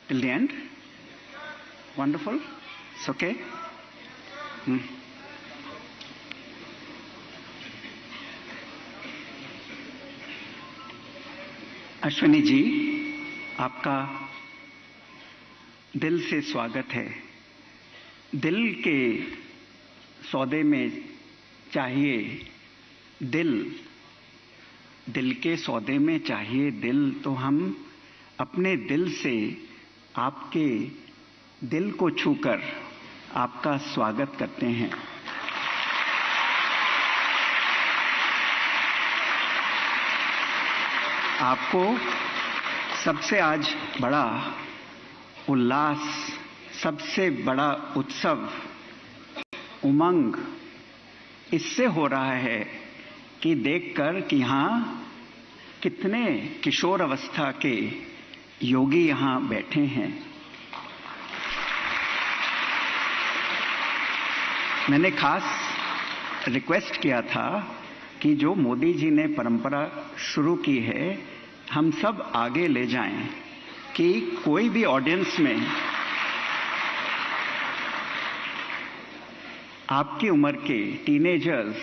Till the end? Wonderful. It's okay. Ashwini ji, आपका दिल से स्वागत है। दिल के सौदे में चाहिए दिल, दिल के सौदे में चाहिए दिल, तो हम अपने दिल से आपके दिल को छूकर आपका स्वागत करते हैं। आपको सबसे आज बड़ा उल्लास, सबसे बड़ा उत्सव, उमंग इससे हो रहा है कि देखकर कि यहाँ कितने किशोर अवस्था के योगी यहाँ बैठे हैं। मैंने खास रिक्वेस्ट किया था कि जो मोदी जी ने परंपरा शुरू की है, हम सब आगे ले जाएं, कि कोई भी ऑडियंस में आपकी उम्र के टीनेजर्स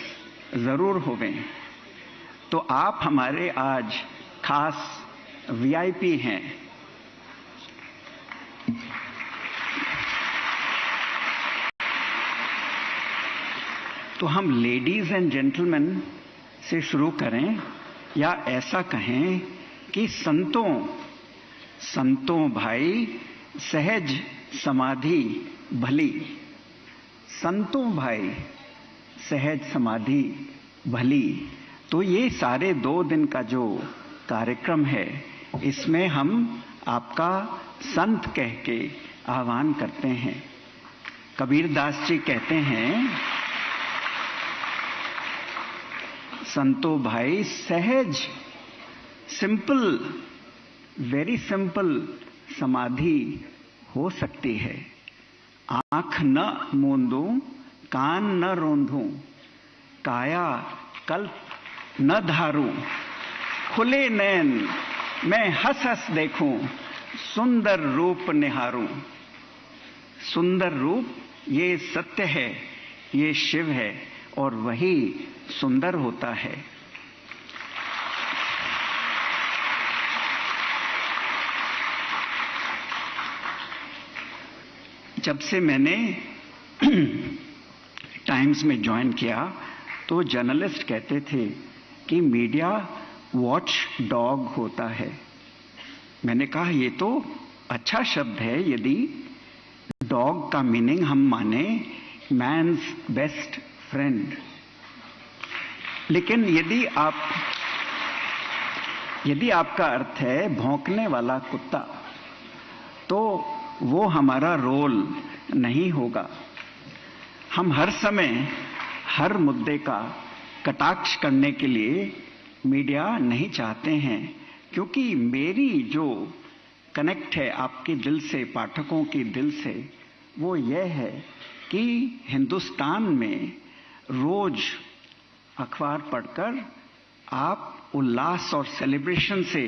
जरूर होवें। तो आप हमारे आज खास वीआईपी हैं। तो हम लेडीज एंड जेंटलमैन से शुरू करें, या ऐसा कहें कि संतों भाई सहज समाधि भली। संतों भाई सहज समाधि भली। तो ये सारे 2 दिन का जो कार्यक्रम है, इसमें हम आपका संत कह के आह्वान करते हैं। कबीरदास जी कहते हैं, संतो भाई सहज, सिंपल, वेरी सिंपल समाधि हो सकती है। आंख न मूंदूं, कान न रोंधूं, काया कल्प न धारूं, खुले नैन मैं हंस हंस देखूं, सुंदर रूप निहारूं। सुंदर रूप ये सत्य है, ये शिव है, और वही सुंदर होता है। जब से मैंने टाइम्स में ज्वाइन किया, तो जर्नलिस्ट कहते थे कि मीडिया वॉच डॉग होता है। मैंने कहा ये तो अच्छा शब्द है, यदि डॉग का मीनिंग हम माने मैन्स बेस्ट फ्रेंड। लेकिन यदि आपका अर्थ है भौंकने वाला कुत्ता, तो वो हमारा रोल नहीं होगा। हम हर समय हर मुद्दे का कटाक्ष करने के लिए मीडिया नहीं चाहते हैं, क्योंकि मेरी जो कनेक्ट है आपके दिल से, पाठकों के दिल से, वो यह है कि हिंदुस्तान में रोज अखबार पढ़कर आप उल्लास और सेलिब्रेशन से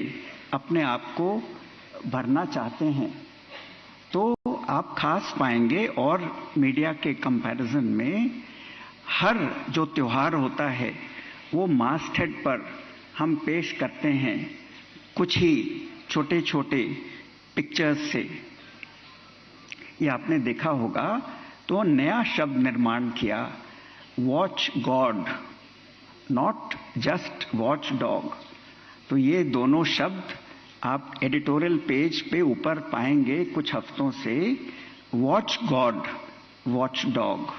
अपने आप को भरना चाहते हैं। तो आप खास पाएंगे, और मीडिया के कंपैरिजन में हर जो त्योहार होता है वो मास्टहेड पर हम पेश करते हैं कुछ ही छोटे छोटे पिक्चर्स से। ये आपने देखा होगा। तो नया शब्द निर्माण किया, watch God, not just watch dog. तो ये दोनों शब्द आप एडिटोरियल पेज पे ऊपर पाएंगे कुछ हफ्तों से, वॉच गॉड, वॉच डॉग।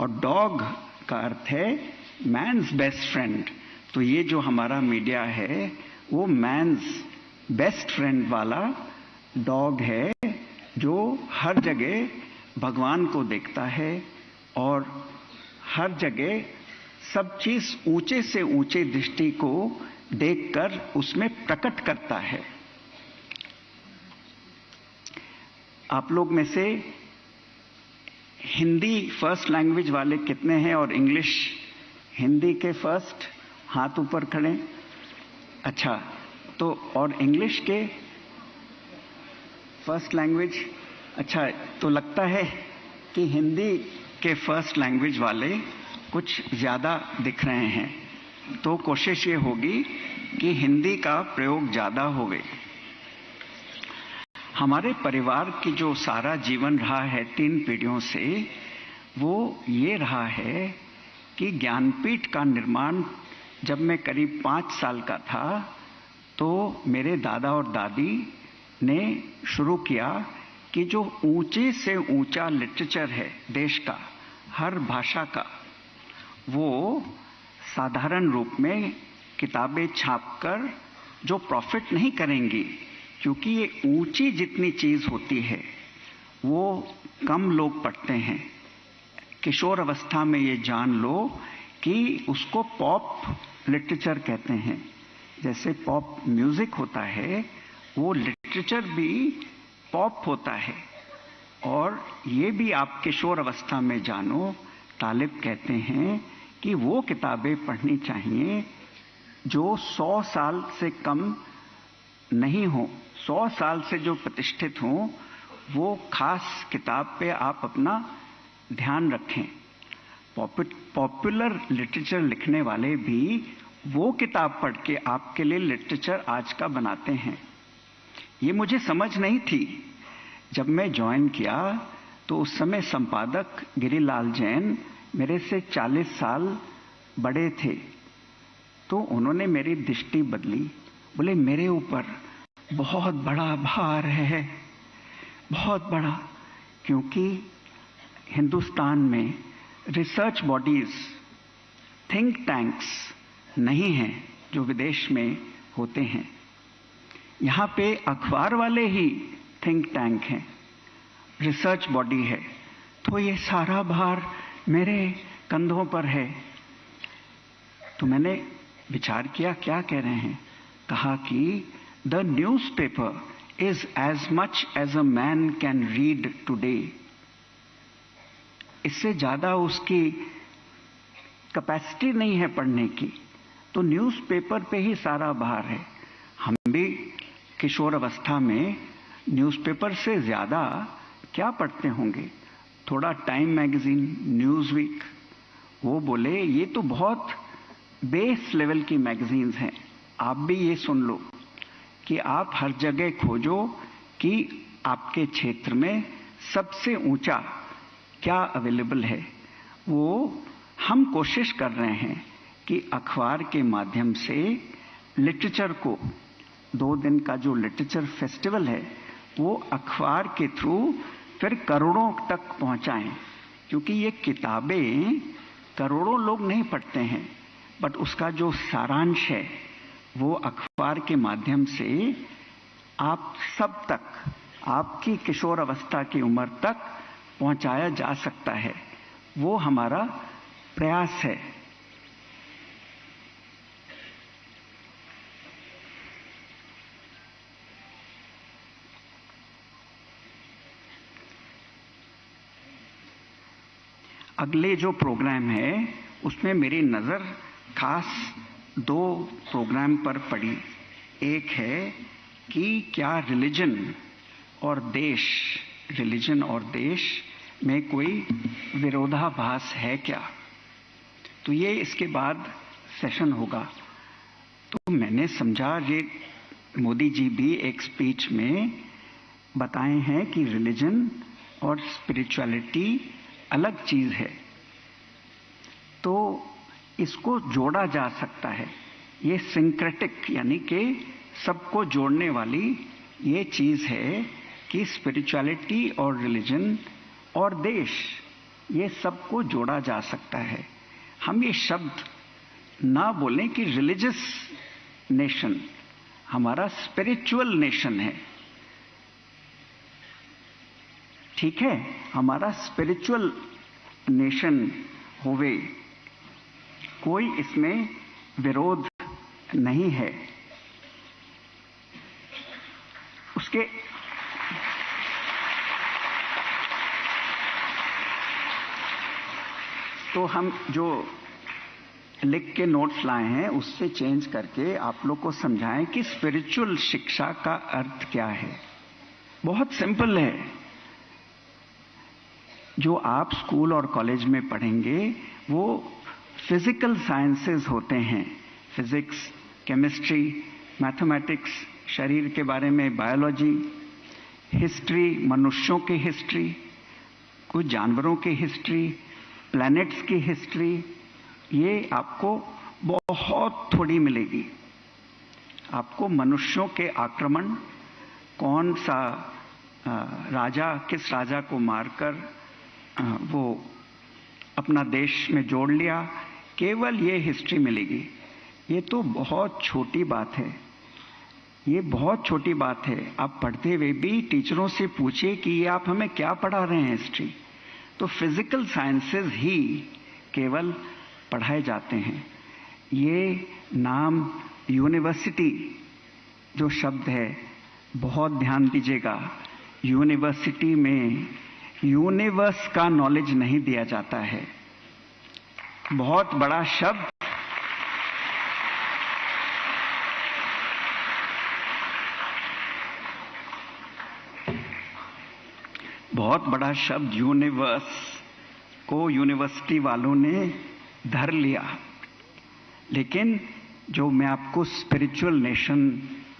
और डॉग का अर्थ है मैन्स बेस्ट फ्रेंड। तो ये जो हमारा मीडिया है वो मैन्स बेस्ट फ्रेंड वाला डॉग है, जो हर जगह भगवान को देखता है और हर जगह सब चीज ऊंचे से ऊंचे दृष्टि को देखकर उसमें प्रकट करता है। आप लोग में से हिंदी फर्स्ट लैंग्वेज वाले कितने हैं, और इंग्लिश हिंदी के फर्स्ट? हाथ ऊपर खड़े। अच्छा, तो और इंग्लिश के फर्स्ट लैंग्वेज, अच्छा, तो लगता है कि हिंदी के फर्स्ट लैंग्वेज वाले कुछ ज़्यादा दिख रहे हैं, तो कोशिश ये होगी कि हिंदी का प्रयोग ज़्यादा होवे। हमारे परिवार की जो सारा जीवन रहा है 3 पीढ़ियों से, वो ये रहा है कि ज्ञानपीठ का निर्माण जब मैं करीब 5 साल का था तो मेरे दादा और दादी ने शुरू किया कि जो ऊंचे से ऊंचा लिटरेचर है देश का, हर भाषा का, वो साधारण रूप में किताबें छापकर जो प्रॉफिट नहीं करेंगी, क्योंकि ये ऊंची जितनी चीज होती है वो कम लोग पढ़ते हैं। किशोर अवस्था में ये जान लो कि उसको पॉप लिटरेचर कहते हैं। जैसे पॉप म्यूजिक होता है, वो लिटरेचर भी पॉप होता है। और ये भी आप किशोर अवस्था में जानो, तालिब कहते हैं कि वो किताबें पढ़नी चाहिए जो 100 साल से कम नहीं हो, 100 साल से जो प्रतिष्ठित हो, वो खास किताब पे आप अपना ध्यान रखें। पॉपुलर लिटरेचर लिखने वाले भी वो किताब पढ़ के आपके लिए लिटरेचर आज का बनाते हैं। ये मुझे समझ नहीं थी। जब मैं ज्वाइन किया तो उस समय संपादक गिरिलाल जैन मेरे से 40 साल बड़े थे, तो उन्होंने मेरी दृष्टि बदली। बोले मेरे ऊपर बहुत बड़ा भार है, बहुत बड़ा, क्योंकि हिंदुस्तान में रिसर्च बॉडीज, थिंक टैंक्स नहीं हैं जो विदेश में होते हैं। यहाँ पे अखबार वाले ही थिंक टैंक हैं, रिसर्च बॉडी है, तो ये सारा भार मेरे कंधों पर है। तो मैंने विचार किया क्या कह रहे हैं। कहा कि the newspaper is as much as a man can read today. इससे ज्यादा उसकी कैपेसिटी नहीं है पढ़ने की, तो न्यूज़पेपर पे ही सारा भार है। हम भी किशोर अवस्था में न्यूज़पेपर से ज्यादा क्या पढ़ते होंगे, थोड़ा टाइम मैगजीन, न्यूज़ वीक। वो बोले ये तो बहुत बेस लेवल की मैगजीन्स हैं, आप भी ये सुन लो कि आप हर जगह खोजो कि आपके क्षेत्र में सबसे ऊंचा क्या अवेलेबल है। वो हम कोशिश कर रहे हैं कि अखबार के माध्यम से लिटरेचर को, 2 दिन का जो लिटरेचर फेस्टिवल है, वो अखबार के थ्रू फिर करोड़ों तक पहुंचाएं। क्योंकि ये किताबें करोड़ों लोग नहीं पढ़ते हैं, बट उसका जो सारांश है वो अखबार के माध्यम से आप सब तक, आपकी किशोर अवस्था की उम्र तक पहुंचाया जा सकता है। वो हमारा प्रयास है। अगले जो प्रोग्राम है उसमें मेरी नजर खास 2 प्रोग्राम पर पड़ी। एक है कि क्या रिलीजन और देश में कोई विरोधाभास है क्या। तो ये इसके बाद सेशन होगा। तो मैंने समझा, ये मोदी जी भी एक स्पीच में बताए हैं कि रिलीजन और स्पिरिचुअलिटी अलग चीज है, तो इसको जोड़ा जा सकता है। ये सिंक्रेटिक यानी कि सबको जोड़ने वाली ये चीज है कि स्पिरिचुअलिटी और रिलीजन और देश, ये सबको जोड़ा जा सकता है। हम ये शब्द ना बोलें कि रिलीजियस नेशन, हमारा स्पिरिचुअल नेशन है, ठीक है, हमारा स्पिरिचुअल नेशन होवे, कोई इसमें विरोध नहीं है। उसके तो हम जो लिख के नोट्स लाए हैं उससे चेंज करके आप लोग को समझाएं कि स्पिरिचुअल शिक्षा का अर्थ क्या है। बहुत सिंपल है। जो आप स्कूल और कॉलेज में पढ़ेंगे वो फिजिकल साइंसेस होते हैं, फिजिक्स, केमिस्ट्री, मैथमेटिक्स, शरीर के बारे में बायोलॉजी, हिस्ट्री, मनुष्यों की हिस्ट्री, कुछ जानवरों की हिस्ट्री, प्लैनेट्स की हिस्ट्री, ये आपको बहुत थोड़ी मिलेगी। आपको मनुष्यों के आक्रमण, कौन सा राजा किस राजा को मारकर वो अपना देश में जोड़ लिया, केवल ये हिस्ट्री मिलेगी। ये तो बहुत छोटी बात है, ये बहुत छोटी बात है। आप पढ़ते हुए भी टीचरों से पूछिए कि ये आप हमें क्या पढ़ा रहे हैं हिस्ट्री, तो फिजिकल साइंसेस ही केवल पढ़ाए जाते हैं। ये नाम यूनिवर्सिटी जो शब्द है, बहुत ध्यान दीजिएगा। यूनिवर्सिटी में यूनिवर्स का नॉलेज नहीं दिया जाता है। बहुत बड़ा शब्द, बहुत बड़ा शब्द यूनिवर्स को यूनिवर्सिटी वालों ने धर लिया। लेकिन जो मैं आपको स्पिरिचुअल नेशन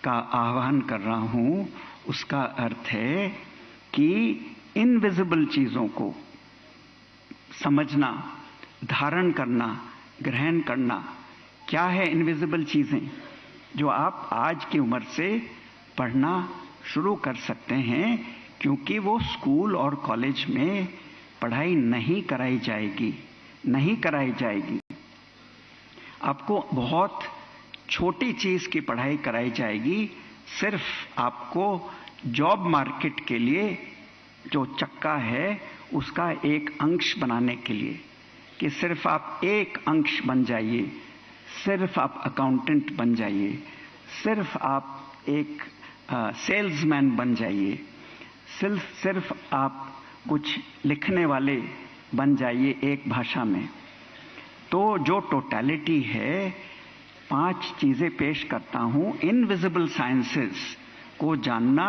का आह्वान कर रहा हूं, उसका अर्थ है कि इनविजिबल चीजों को समझना, धारण करना, ग्रहण करना। क्या है इनविजिबल चीजें? जो आप आज की उम्र से पढ़ना शुरू कर सकते हैं, क्योंकि वो स्कूल और कॉलेज में पढ़ाई नहीं कराई जाएगी, नहीं कराई जाएगी। आपको बहुत छोटी चीज की पढ़ाई कराई जाएगी, सिर्फ आपको जॉब मार्केट के लिए जो चक्का है उसका एक अंश बनाने के लिए, कि सिर्फ आप एक अंश बन जाइए, सिर्फ आप अकाउंटेंट बन जाइए, सिर्फ आप एक सेल्समैन बन जाइए, सिर्फ आप कुछ लिखने वाले बन जाइए एक भाषा में। तो जो टोटलिटी है, 5 चीजें पेश करता हूं। इनविजिबल साइंसेस को जानना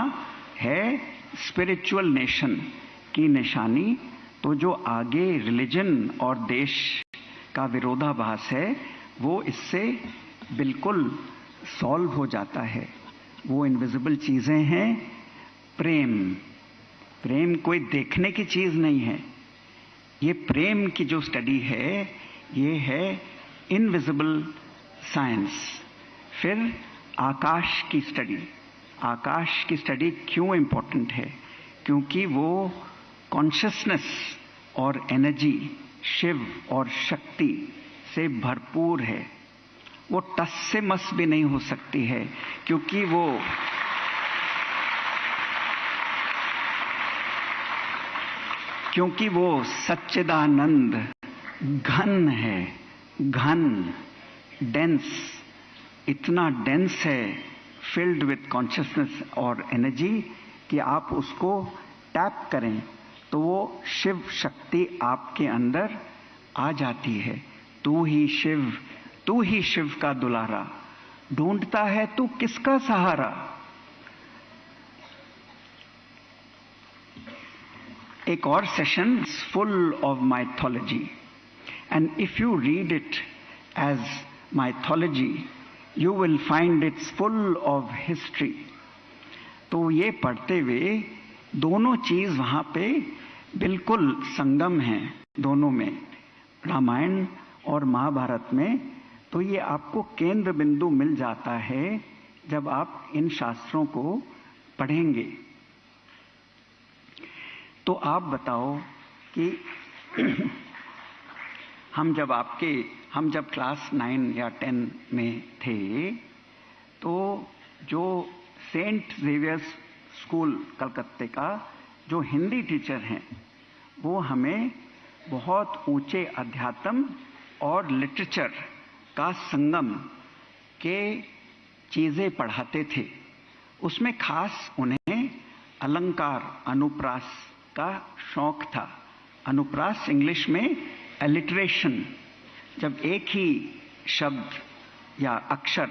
है स्पिरिचुअल नेशन की निशानी। तो जो आगे रिलीजन और देश का विरोधाभास है, वो इससे बिल्कुल सॉल्व हो जाता है। वो इनविजिबल चीजें हैं। प्रेम, प्रेम कोई देखने की चीज नहीं है। ये प्रेम की जो स्टडी है, ये है इनविजिबल साइंस। फिर आकाश की स्टडी। आकाश की स्टडी क्यों इंपॉर्टेंट है? क्योंकि वो कॉन्शियसनेस और एनर्जी, शिव और शक्ति से भरपूर है। वो टस से मस भी नहीं हो सकती है, क्योंकि वो सच्चिदानंद घन है, घन, डेंस, इतना डेंस है, फिल्ड विथ कॉन्शियसनेस और एनर्जी, कि आप उसको टैप करें तो वो शिव शक्ति आपके अंदर आ जाती है। तू ही शिव का दुलारा, ढूंढता है तू किसका सहारा। एक और session full of mythology, and if you read it as mythology, you will find it's full of history. तो ये पढ़ते हुए दोनों चीज वहां पे बिल्कुल संगम है, दोनों में, रामायण और महाभारत में। तो ये आपको केंद्र बिंदु मिल जाता है जब आप इन शास्त्रों को पढ़ेंगे। तो आप बताओ कि हम जब क्लास 9 या 10 में थे, तो जो सेंट जेवियर्स स्कूल कलकत्ते का जो हिंदी टीचर हैं, वो हमें बहुत ऊंचे अध्यात्म और लिटरेचर का संगम के चीजें पढ़ाते थे। उसमें खास उन्हें अलंकार, अनुप्रास का शौक था। अनुप्रास इंग्लिश में एलिटरेशन, जब एक ही शब्द या अक्षर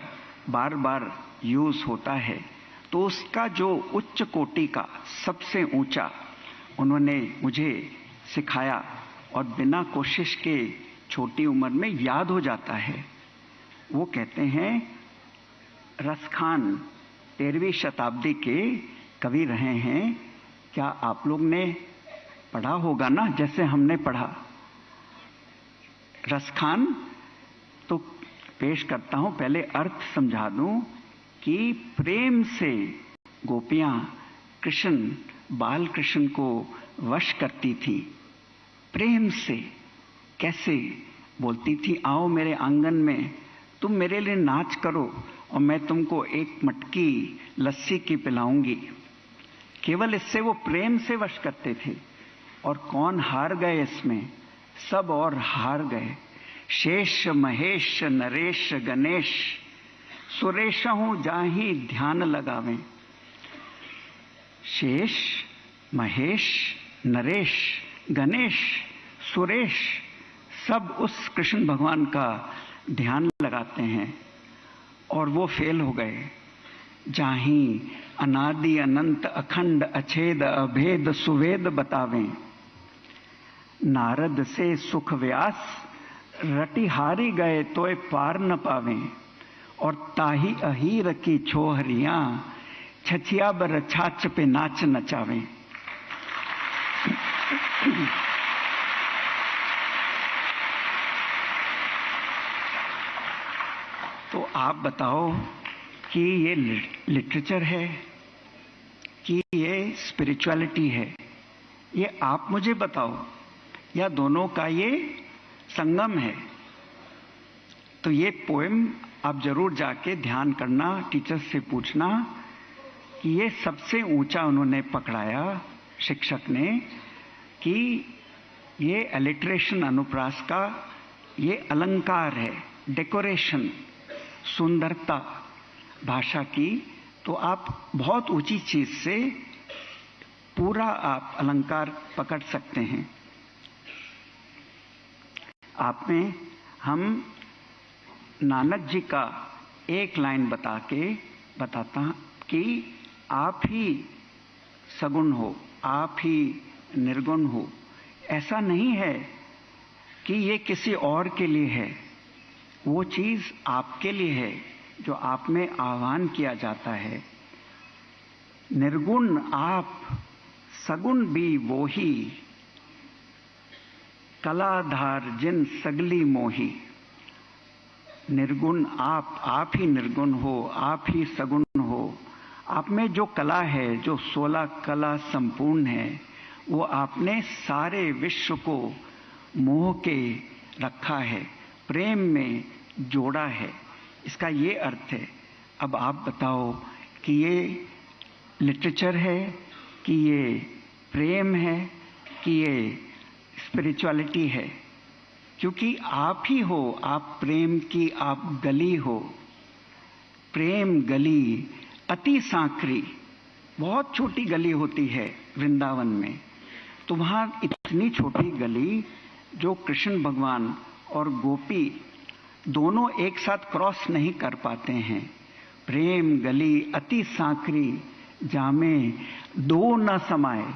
बार बार यूज होता है तो उसका जो उच्च कोटि का सबसे ऊंचा उन्होंने मुझे सिखाया और बिना कोशिश के छोटी उम्र में याद हो जाता है। वो कहते हैं, रसखान 13वीं शताब्दी के कवि रहे हैं। क्या आप लोग ने पढ़ा होगा ना, जैसे हमने पढ़ा। रसखान तो पेश करता हूं, पहले अर्थ समझा दूं कि प्रेम से गोपियां कृष्ण बाल कृष्ण को वश करती थी। प्रेम से कैसे बोलती थी, आओ मेरे आंगन में, तुम मेरे लिए नाच करो और मैं तुमको एक मटकी लस्सी की पिलाऊंगी। केवल इससे वो प्रेम से वश करते थे। और कौन हार गए इसमें? सब और हार गए। शेष महेश नरेश गणेश सुरेश हूं जाहि ध्यान लगावें। शेष महेश नरेश गणेश सुरेश सब उस कृष्ण भगवान का ध्यान लगाते हैं और वो फेल हो गए। जाहि अनादि अनंत अखंड अछेद अभेद सुवेद बतावें। नारद से सुख व्यास रटी हारी गए तोय पार न पावें। और ताही अहीर की छोहरियां छछिया बर छाछ पे नाच नचावें। तो आप बताओ कि ये लिटरेचर है कि ये स्पिरिचुअलिटी है? ये आप मुझे बताओ, या दोनों का ये संगम है? तो ये पोएम आप जरूर जाके ध्यान करना, टीचर से पूछना कि ये सबसे ऊंचा उन्होंने पकड़ाया शिक्षक ने, कि ये एलिट्रेशन अनुप्रास का ये अलंकार है, डेकोरेशन, सुंदरता भाषा की। तो आप बहुत ऊंची चीज से पूरा आप अलंकार पकड़ सकते हैं। आप में हम नानक जी का एक लाइन बता के बताता कि आप ही सगुण हो, आप ही निर्गुण हो। ऐसा नहीं है कि ये किसी और के लिए है, वो चीज आपके लिए है जो आप में आह्वान किया जाता है। निर्गुण आप, सगुण भी वो ही, कलाधार जिन सगली मोही। निर्गुण आप ही निर्गुण हो, आप ही सगुण हो। आप में जो कला है, जो 16 कला संपूर्ण है, वो आपने सारे विश्व को मोह के रखा है, प्रेम में जोड़ा है। इसका ये अर्थ है। अब आप बताओ कि ये लिटरेचर है, कि ये प्रेम है, कि ये स्पिरिचुअलिटी है? क्योंकि आप ही हो, आप प्रेम की आप गली हो। प्रेम गली अति सांकरी, बहुत छोटी गली होती है वृंदावन में। तो वहां इतनी छोटी गली जो कृष्ण भगवान और गोपी दोनों एक साथ क्रॉस नहीं कर पाते हैं। प्रेम गली अति सांकरी जामे दो न समाये।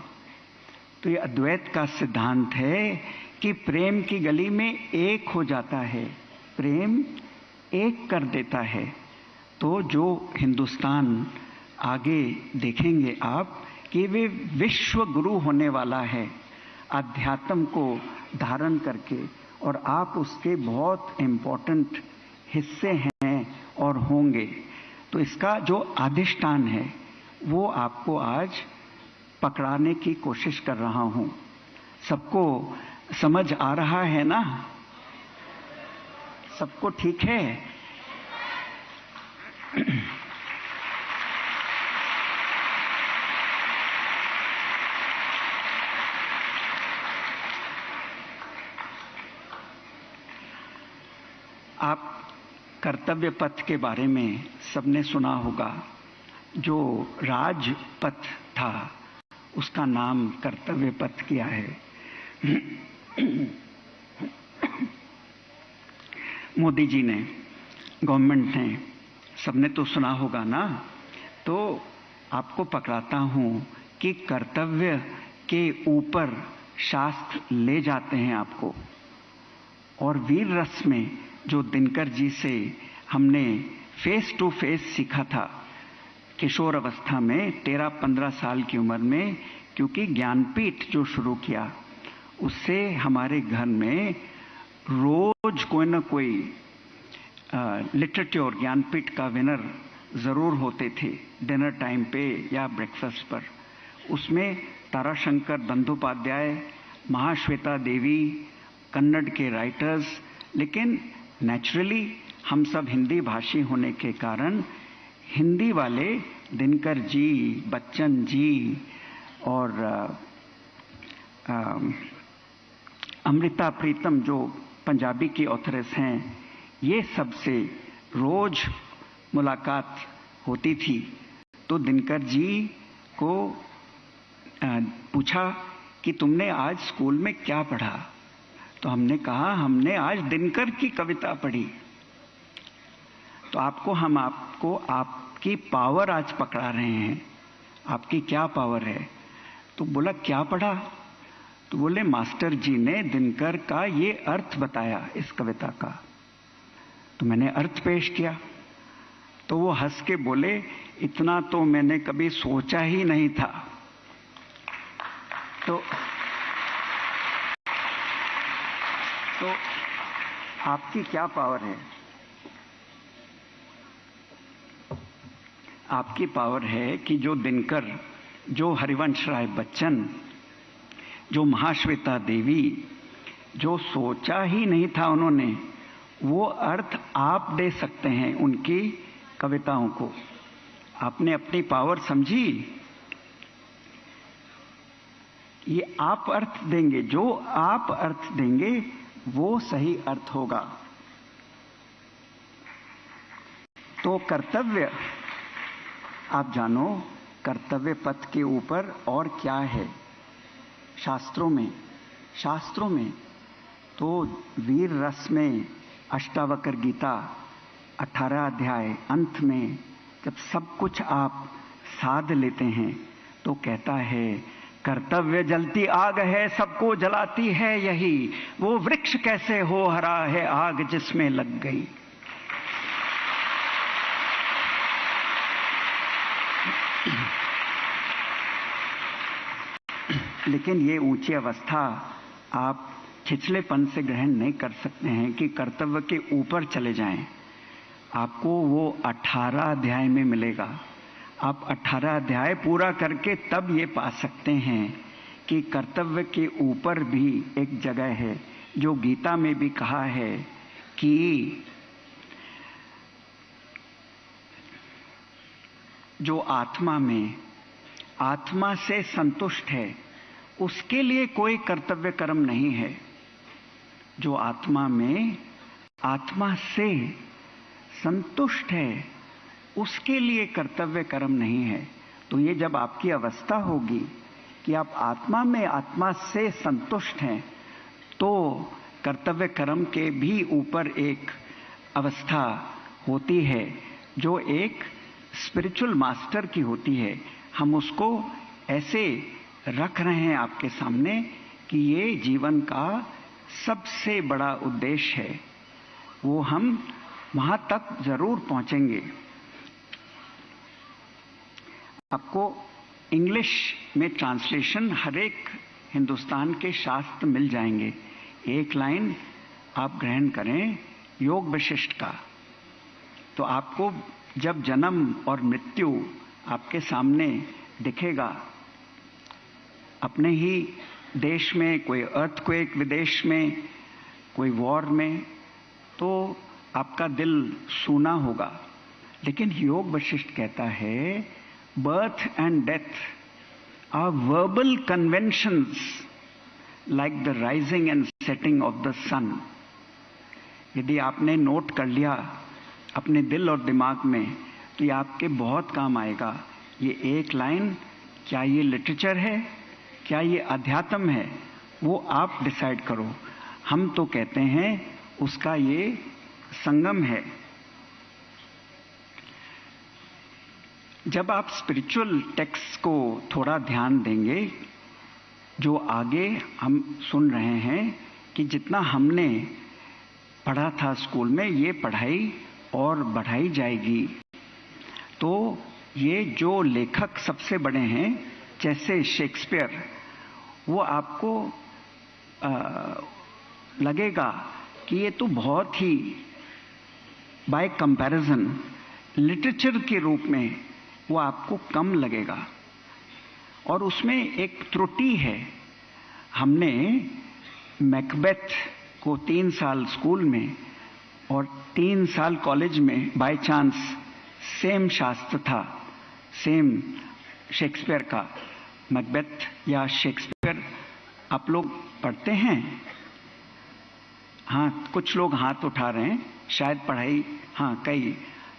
तो ये अद्वैत का सिद्धांत है कि प्रेम की गली में एक हो जाता है, प्रेम एक कर देता है। तो जो हिंदुस्तान आगे देखेंगे आप कि वे विश्व गुरु होने वाला है अध्यात्म को धारण करके, और आप उसके बहुत इम्पोर्टेंट हिस्से हैं और होंगे। तो इसका जो अधिष्ठान है वो आपको आज पकड़ाने की कोशिश कर रहा हूं। सबको समझ आ रहा है ना? सबको ठीक है? आप कर्तव्य पथ के बारे में सबने सुना होगा। जो राजपथ था उसका नाम कर्तव्य पथ किया है। मोदी जी ने, गवर्नमेंट ने, सबने तो सुना होगा ना। तो आपको पकड़ाता हूं कि कर्तव्य के ऊपर शास्त्र ले जाते हैं आपको। और वीर रस में जो दिनकर जी से हमने फेस टू फेस सीखा था किशोर अवस्था में 13-15 साल की उम्र में, क्योंकि ज्ञानपीठ जो शुरू किया उससे हमारे घर में रोज कोई ना कोई लिटरेचर ज्ञानपीठ का विनर जरूर होते थे डिनर टाइम पे या ब्रेकफास्ट पर। उसमें ताराशंकर बंदोपाध्याय, महाश्वेता देवी, कन्नड़ के राइटर्स, लेकिन नेचुरली हम सब हिंदी भाषी होने के कारण हिंदी वाले दिनकर जी, बच्चन जी और अमृता प्रीतम जो पंजाबी की ऑथरेस हैं, ये सबसे रोज मुलाकात होती थी। तो दिनकर जी को पूछा कि तुमने आज स्कूल में क्या पढ़ा? तो हमने कहा हमने आज दिनकर की कविता पढ़ी। तो हम आपको आपकी पावर आज पकड़ा रहे हैं, आपकी क्या पावर है? तो बोला क्या पढ़ा? तो बोले मास्टर जी ने दिनकर का ये अर्थ बताया इस कविता का। तो मैंने अर्थ पेश किया तो वो हंस के बोले इतना तो मैंने कभी सोचा ही नहीं था। तो आपकी क्या पावर है? आपकी पावर है कि जो दिनकर, जो हरिवंश राय बच्चन, जो महाश्वेता देवी, जो सोचा ही नहीं था उन्होंने, वो अर्थ आप दे सकते हैं उनकी कविताओं को। आपने अपनी पावर समझी? ये आप अर्थ देंगे, जो आप अर्थ देंगे वो सही अर्थ होगा। तो कर्तव्य, आप जानो कर्तव्य पथ के ऊपर और क्या है शास्त्रों में। तो वीर रस में अष्टावक्र गीता 18 अध्याय अंत में जब सब कुछ आप साध लेते हैं तो कहता है कर्तव्य जलती आग है, सबको जलाती है यही, वो वृक्ष कैसे हो हरा है आग जिसमें लग गई। लेकिन ये ऊंची अवस्था आप छिछलेपन से ग्रहण नहीं कर सकते हैं कि कर्तव्य के ऊपर चले जाएं। आपको वो 18 अध्याय में मिलेगा। आप 18 अध्याय पूरा करके तब ये पा सकते हैं कि कर्तव्य के ऊपर भी एक जगह है जो गीता में भी कहा है कि जो आत्मा से संतुष्ट है उसके लिए कोई कर्तव्य कर्म नहीं है। जो आत्मा से संतुष्ट है उसके लिए कर्तव्य कर्म नहीं है। तो ये जब आपकी अवस्था होगी कि आप आत्मा से संतुष्ट हैं, तो कर्तव्य कर्म के भी ऊपर एक अवस्था होती है जो एक स्पिरिचुअल मास्टर की होती है। हम उसको ऐसे रख रहे हैं आपके सामने कि ये जीवन का सबसे बड़ा उद्देश्य है, वो हम वहां तक जरूर पहुंचेंगे। आपको इंग्लिश में ट्रांसलेशन हर एक हिंदुस्तान के शास्त्र मिल जाएंगे। एक लाइन आप ग्रहण करें योग वशिष्ठ का, तो आपको जब जन्म और मृत्यु आपके सामने दिखेगा, अपने ही देश में कोई अर्थक्वेक, विदेश में कोई वॉर में, तो आपका दिल सूना होगा। लेकिन योग वशिष्ठ कहता है birth and death are verbal conventions like the rising and setting of the sun. यदि आपने नोट कर लिया अपने दिल और दिमाग में तो ये आपके बहुत काम आएगा। ये एक लाइन, क्या ये लिटरेचर है, क्या ये अध्यात्म है, वो आप डिसाइड करो। हम तो कहते हैं उसका ये संगम है। जब आप स्पिरिचुअल टेक्स्ट को थोड़ा ध्यान देंगे, जो आगे हम सुन रहे हैं कि जितना हमने पढ़ा था स्कूल में, ये पढ़ाई और बढ़ाई जाएगी। तो ये जो लेखक सबसे बड़े हैं, जैसे शेक्सपियर, वो आपको लगेगा कि ये तो बहुत ही बाय कंपैरिजन लिटरेचर के रूप में वो आपको कम लगेगा। और उसमें एक त्रुटि है। हमने मैकबेथ को 3 साल स्कूल में और 3 साल कॉलेज में बाय चांस सेम शास्त्र था, सेम शेक्सपियर का। मैकबेथ या शेक्सपियर आप लोग पढ़ते हैं? हाँ, कुछ लोग हाथ उठा रहे हैं, शायद पढ़ाई, हाँ कई,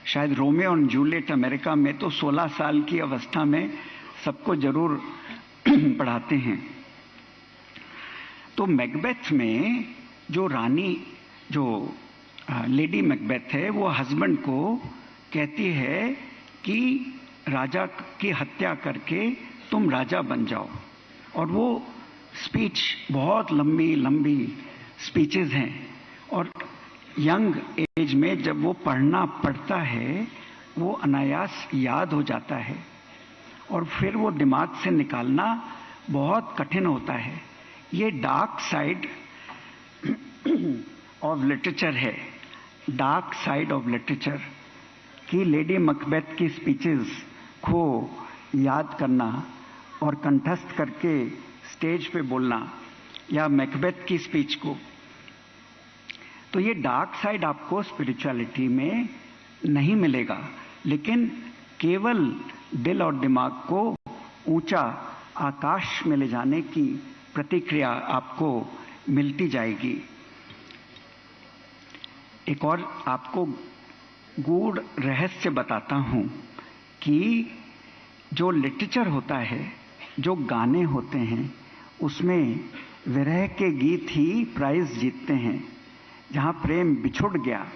शायद रोमियो और जूलियट अमेरिका में तो 16 साल की अवस्था में सबको जरूर पढ़ाते हैं। तो मैकबेथ में जो रानी, जो लेडी मैकबेथ है, वो हस्बैंड को कहती है कि राजा की हत्या करके तुम राजा बन जाओ। और वो स्पीच, बहुत लंबी लंबी स्पीचेस हैं, और यंग एज में जब वो पढ़ना पड़ता है, वो अनायास याद हो जाता है और फिर वो दिमाग से निकालना बहुत कठिन होता है। ये डार्क साइड ऑफ लिटरेचर है, डार्क साइड ऑफ लिटरेचर कि लेडी मैकबेथ की स्पीचेस को याद करना और कंठस्थ करके स्टेज पे बोलना, या मैकबेथ की स्पीच को। तो ये डार्क साइड आपको स्पिरिचुअलिटी में नहीं मिलेगा, लेकिन केवल दिल और दिमाग को ऊंचा आकाश में ले जाने की प्रतिक्रिया आपको मिलती जाएगी। एक और आपको गूढ़ रहस्य बताता हूं कि जो लिटरेचर होता है, जो गाने होते हैं, उसमें विरह के गीत ही प्राइज जीतते हैं। जहां प्रेम बिछुड़ गया,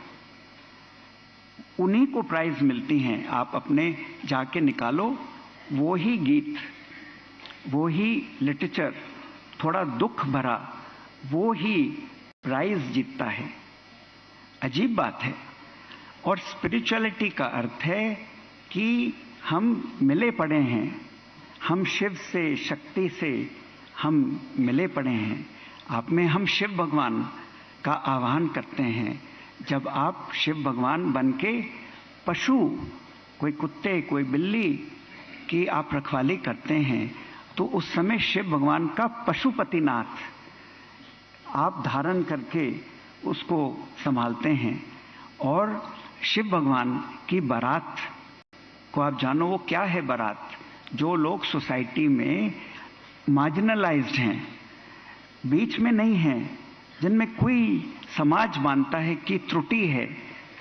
उन्हीं को प्राइज मिलती हैं। आप अपने जाके निकालो, वो ही गीत, वो ही लिटरेचर, थोड़ा दुख भरा, वो ही प्राइज जीतता है। अजीब बात है। और स्पिरिचुअलिटी का अर्थ है कि हम मिले पड़े हैं, हम शिव से, शक्ति से हम मिले पड़े हैं। आप में हम शिव भगवान का आह्वान करते हैं। जब आप शिव भगवान बन के पशु, कोई कुत्ते, कोई बिल्ली की आप रखवाली करते हैं, तो उस समय शिव भगवान का पशुपतिनाथ आप धारण करके उसको संभालते हैं। और शिव भगवान की बारात को आप जानो, वो क्या है बारात? जो लोग सोसाइटी में मार्जिनलाइज्ड हैं, बीच में नहीं हैं, जिनमें कोई समाज मानता है कि त्रुटि है,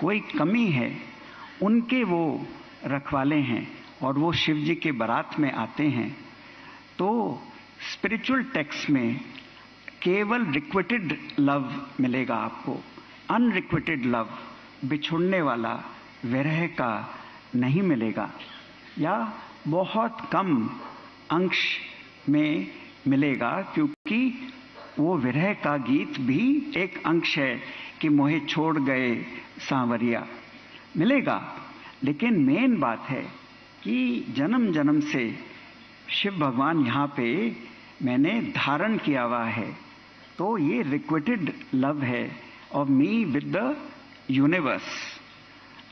कोई कमी है, उनके वो रखवाले हैं और वो शिव जी के बारात में आते हैं। तो स्पिरिचुअल टेक्स्ट में केवल रिक्विटेड लव मिलेगा आपको, अनरिक्विटेड लव, बिछुड़ने वाला विरह का नहीं मिलेगा, या बहुत कम अंश में मिलेगा, क्योंकि वो विरह का गीत भी एक अंश है कि मोहे छोड़ गए सांवरिया, मिलेगा। लेकिन मेन बात है कि जन्म जन्म से शिव भगवान यहाँ पे मैंने धारण किया हुआ है। तो ये रिक्विटेड लव है of me with the universe.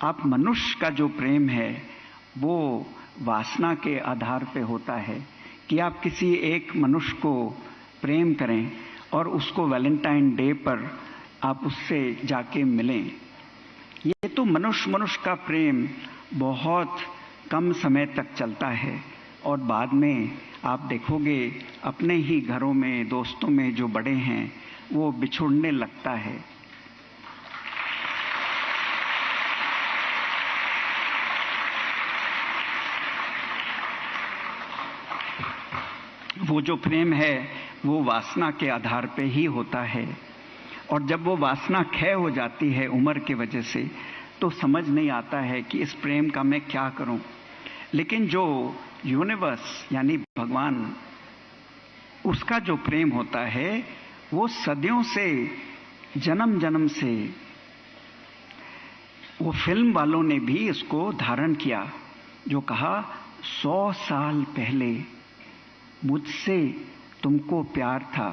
आप मनुष्य का जो प्रेम है वो वासना के आधार पे होता है कि आप किसी एक मनुष्य को प्रेम करें और उसको वैलेंटाइन डे पर आप उससे जाके मिलें। ये तो मनुष्य मनुष्य का प्रेम बहुत कम समय तक चलता है और बाद में आप देखोगे अपने ही घरों में, दोस्तों में जो बड़े हैं वो बिछुड़ने लगता है। वो जो प्रेम है वो वासना के आधार पे ही होता है, और जब वो वासना क्षय हो जाती है उम्र की वजह से, तो समझ नहीं आता है कि इस प्रेम का मैं क्या करूं। लेकिन जो यूनिवर्स यानी भगवान, उसका जो प्रेम होता है वो सदियों से, जन्म जन्म से, वो फिल्म वालों ने भी इसको धारण किया, जो कहा 100 साल पहले मुझसे तुमको प्यार था,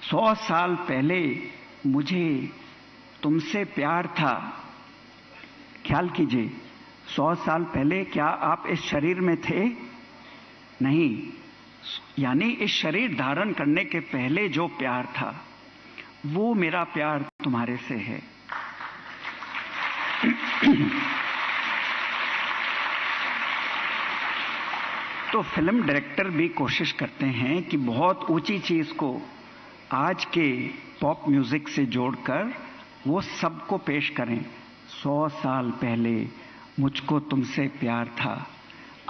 100 साल पहले मुझे तुमसे प्यार था। ख्याल कीजिए, 100 साल पहले क्या आप इस शरीर में थे? नहीं, यानी इस शरीर धारण करने के पहले जो प्यार था वो मेरा प्यार तुम्हारे से है। तो फिल्म डायरेक्टर भी कोशिश करते हैं कि बहुत ऊंची चीज को आज के पॉप म्यूजिक से जोड़कर वो सबको पेश करें। 100 साल पहले मुझको तुमसे प्यार था,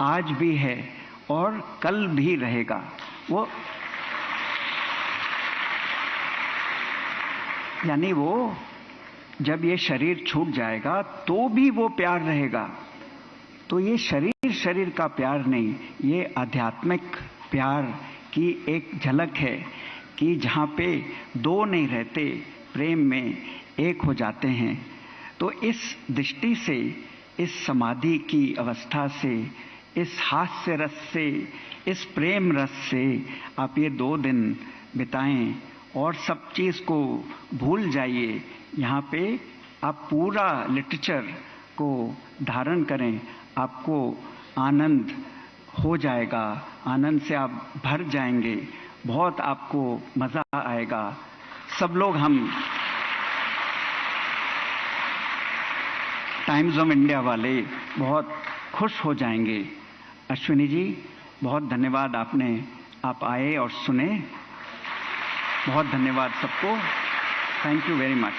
आज भी है और कल भी रहेगा। वो यानी वो जब ये शरीर छूट जाएगा तो भी वो प्यार रहेगा। तो ये शरीर का प्यार नहीं, ये आध्यात्मिक प्यार की एक झलक है कि जहाँ पे दो नहीं रहते, प्रेम में एक हो जाते हैं। तो इस दृष्टि से, इस समाधि की अवस्था से, इस हास्य रस से, इस प्रेम रस से आप ये 2 दिन बिताएं और सब चीज़ को भूल जाइए। यहाँ पे आप पूरा लिटरेचर को धारण करें, आपको आनंद हो जाएगा, आनंद से आप भर जाएंगे, बहुत आपको मज़ा आएगा। सब लोग हम टाइम्स ऑफ इंडिया वाले बहुत खुश हो जाएंगे। अश्विनी जी, बहुत धन्यवाद, आप आए और सुने। बहुत धन्यवाद सबको। Thank you very much.